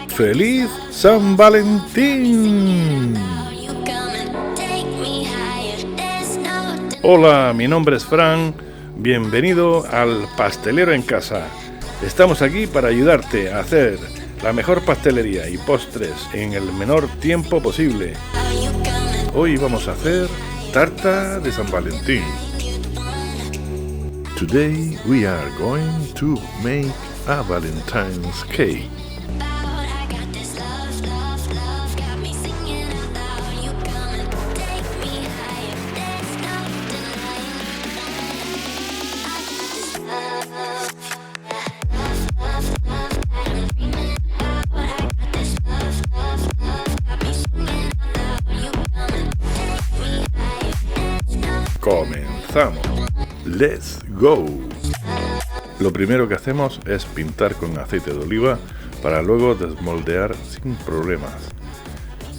¡Feliz San Valentín! Hola, mi nombre es Fran, bienvenido al Pastelero en Casa. Estamos aquí para ayudarte a hacer la mejor pastelería y postres en el menor tiempo posible. Hoy vamos a hacer tarta de San Valentín. Today we are going to make a Valentine's cake. Comenzamos. Let's go. Lo primero que hacemos es pintar con aceite de oliva para luego desmoldear sin problemas.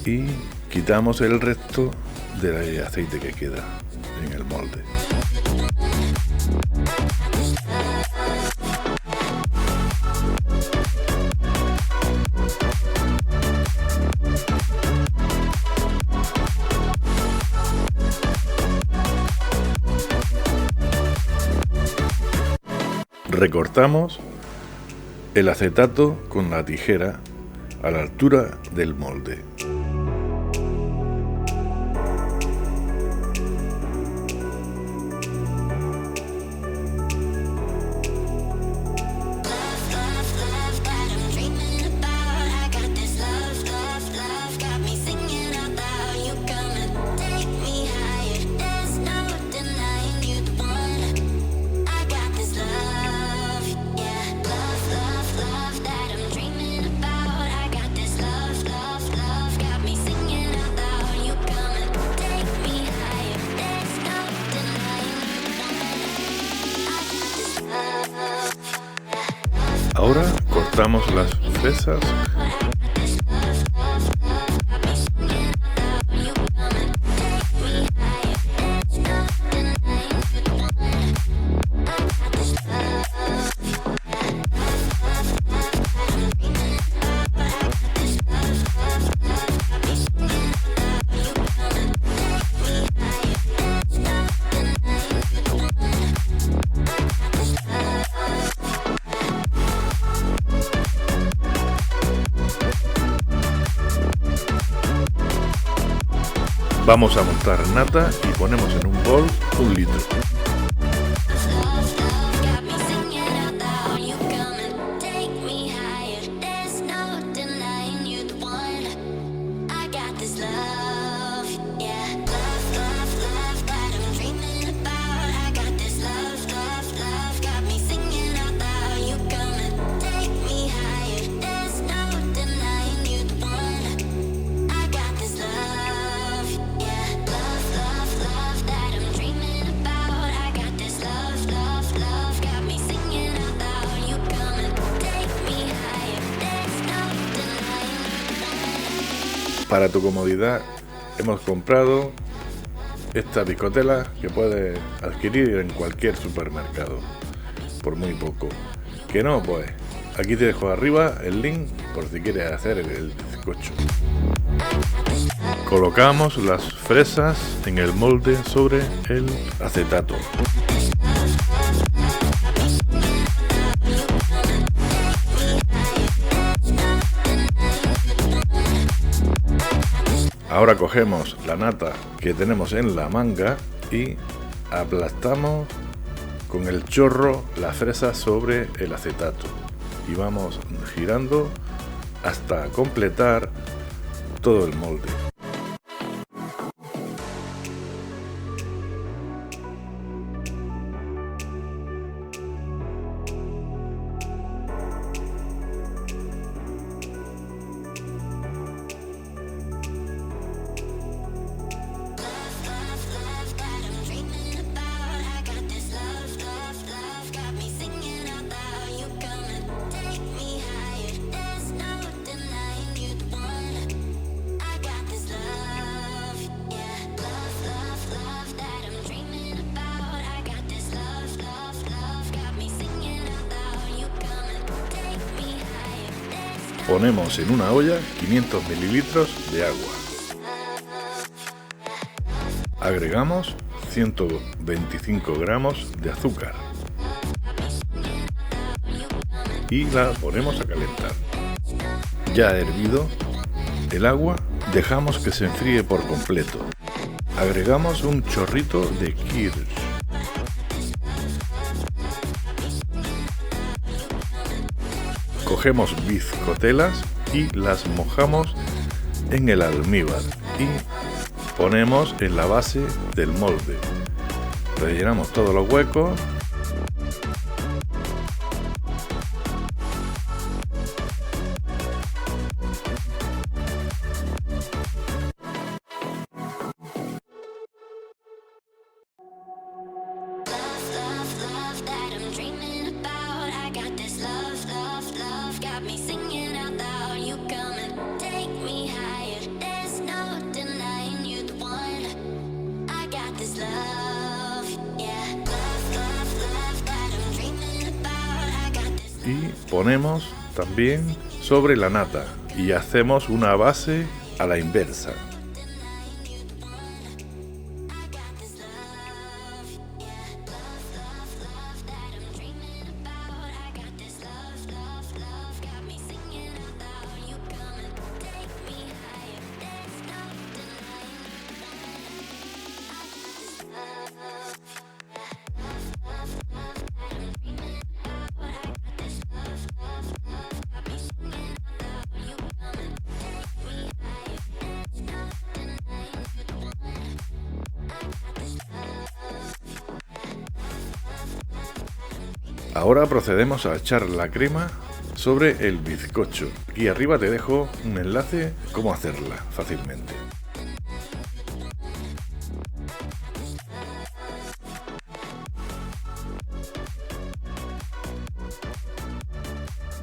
Y quitamos el resto del aceite que queda en el molde. Recortamos el acetato con la tijera a la altura del molde. Ahora cortamos las fresas. Vamos a montar nata y ponemos en un bol 1 litro. Para tu comodidad hemos comprado esta picotela que puedes adquirir en cualquier supermercado por muy poco. Que no, pues aquí te dejo arriba el link por si quieres hacer el bizcocho. Colocamos las fresas en el molde sobre el acetato. Ahora cogemos la nata que tenemos en la manga y aplastamos con el chorro la fresa sobre el acetato y vamos girando hasta completar todo el molde. Ponemos en una olla 500 mililitros de agua. Agregamos 125 gramos de azúcar y la ponemos a calentar. Ya hervido el agua, dejamos que se enfríe por completo. Agregamos un chorrito de kirsch. Cogemos bizcotelas y las mojamos en el almíbar y ponemos en la base del molde. Rellenamos todos los huecos. Y ponemos también sobre la nata y hacemos una base a la inversa. Ahora procedemos a echar la crema sobre el bizcocho. Aquí arriba te dejo un enlace cómo hacerla fácilmente.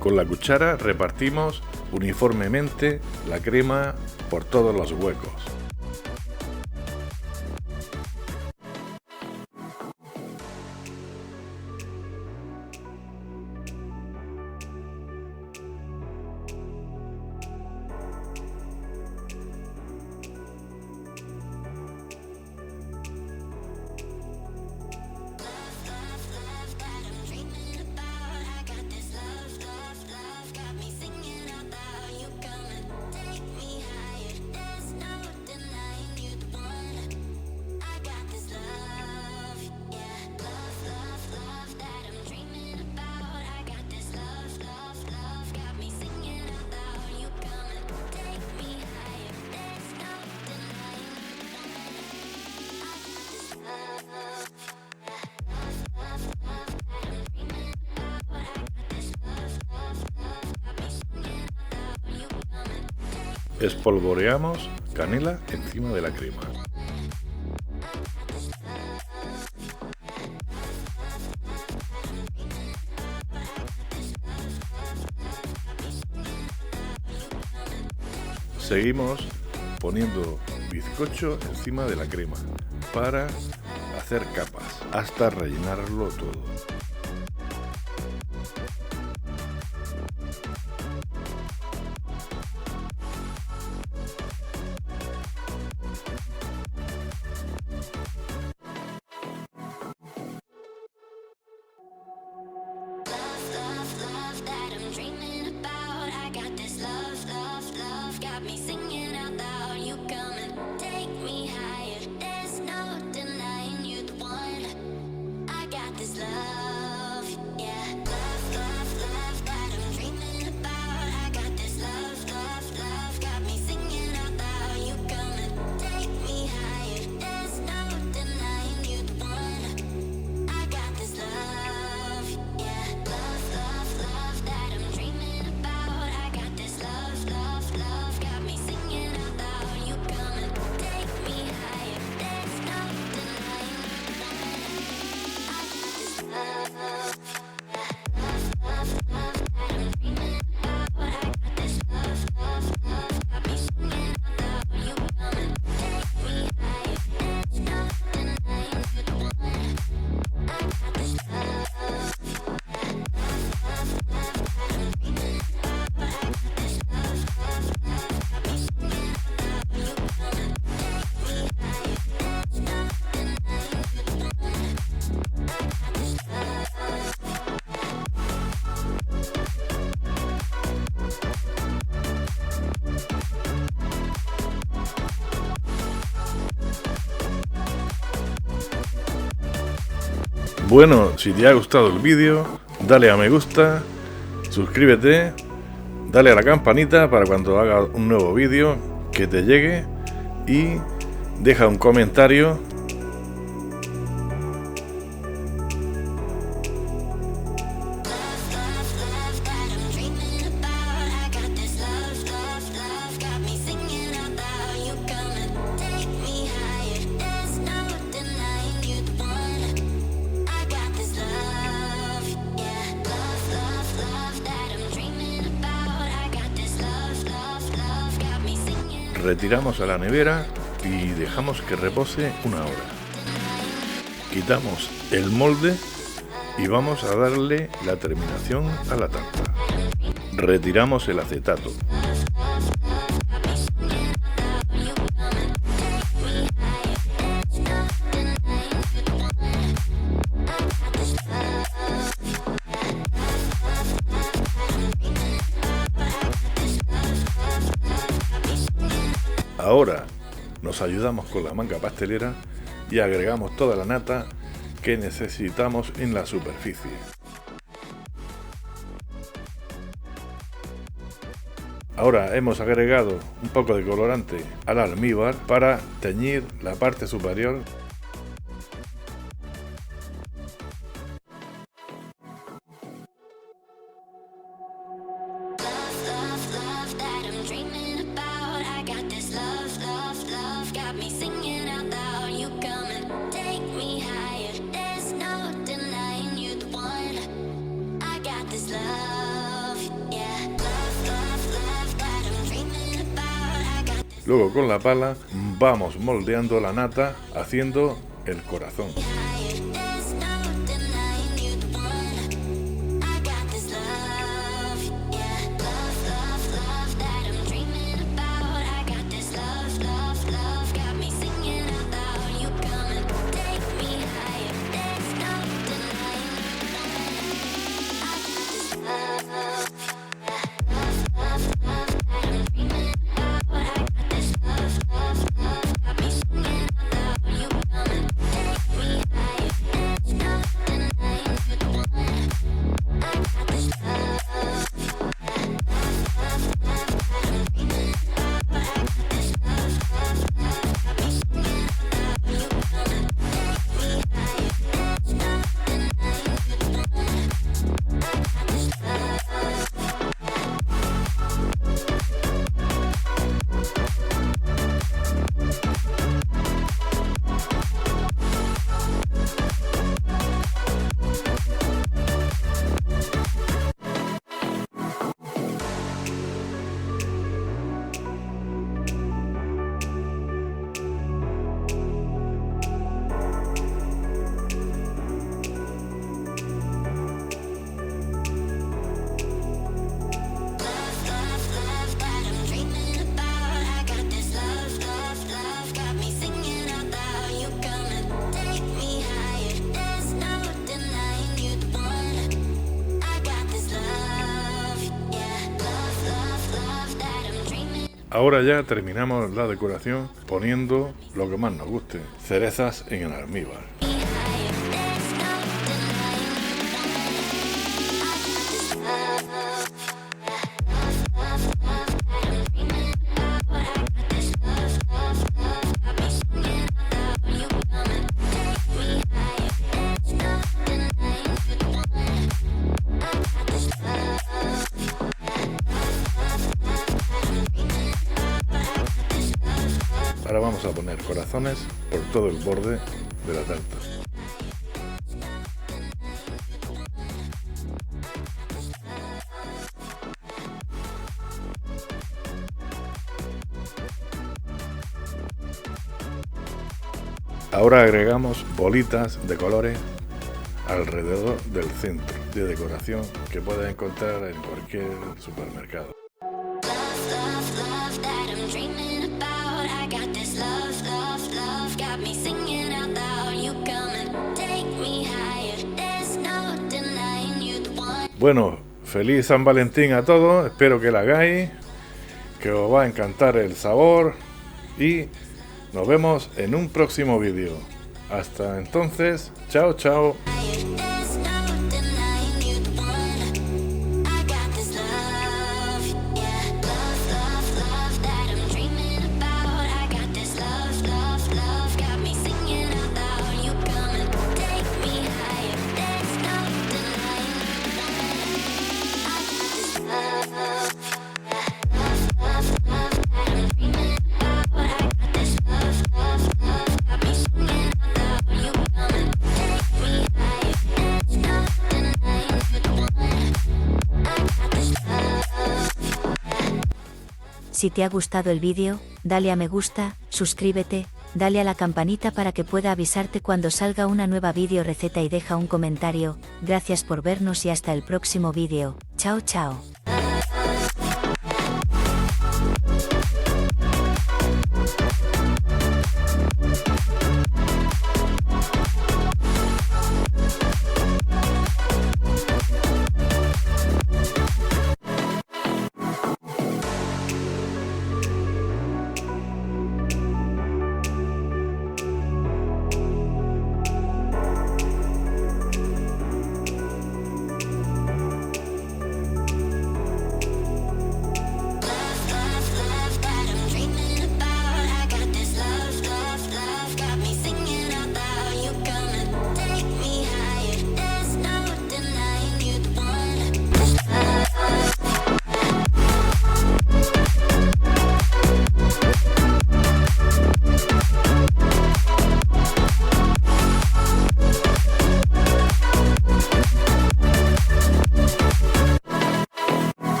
Con la cuchara repartimos uniformemente la crema por todos los huecos. Espolvoreamos canela encima de la crema. Seguimos poniendo bizcocho encima de la crema para hacer capas hasta rellenarlo todo. This love Bueno, si te ha gustado el vídeo, dale a me gusta, suscríbete, dale a la campanita para cuando haga un nuevo vídeo que te llegue y deja un comentario. Retiramos a la nevera y dejamos que repose una hora. Quitamos el molde y vamos a darle la terminación a la tapa. Retiramos el acetato. Ahora nos ayudamos con la manga pastelera y agregamos toda la nata que necesitamos en la superficie. Ahora hemos agregado un poco de colorante al almíbar para teñir la parte superior. Luego con la pala vamos moldeando la nata haciendo el corazón. Ahora ya terminamos la decoración poniendo lo que más nos guste, cerezas en el almíbar. Ahora vamos a poner corazones por todo el borde de la tarta. Ahora agregamos bolitas de colores alrededor del centro de decoración que puedes encontrar en cualquier supermercado. Bueno, feliz San Valentín a todos, espero que la hagáis, que os va a encantar el sabor y nos vemos en un próximo vídeo. Hasta entonces, chao, chao. Si te ha gustado el vídeo, dale a me gusta, suscríbete, dale a la campanita para que pueda avisarte cuando salga una nueva vídeo receta y deja un comentario. Gracias por vernos y hasta el próximo vídeo. Chao chao.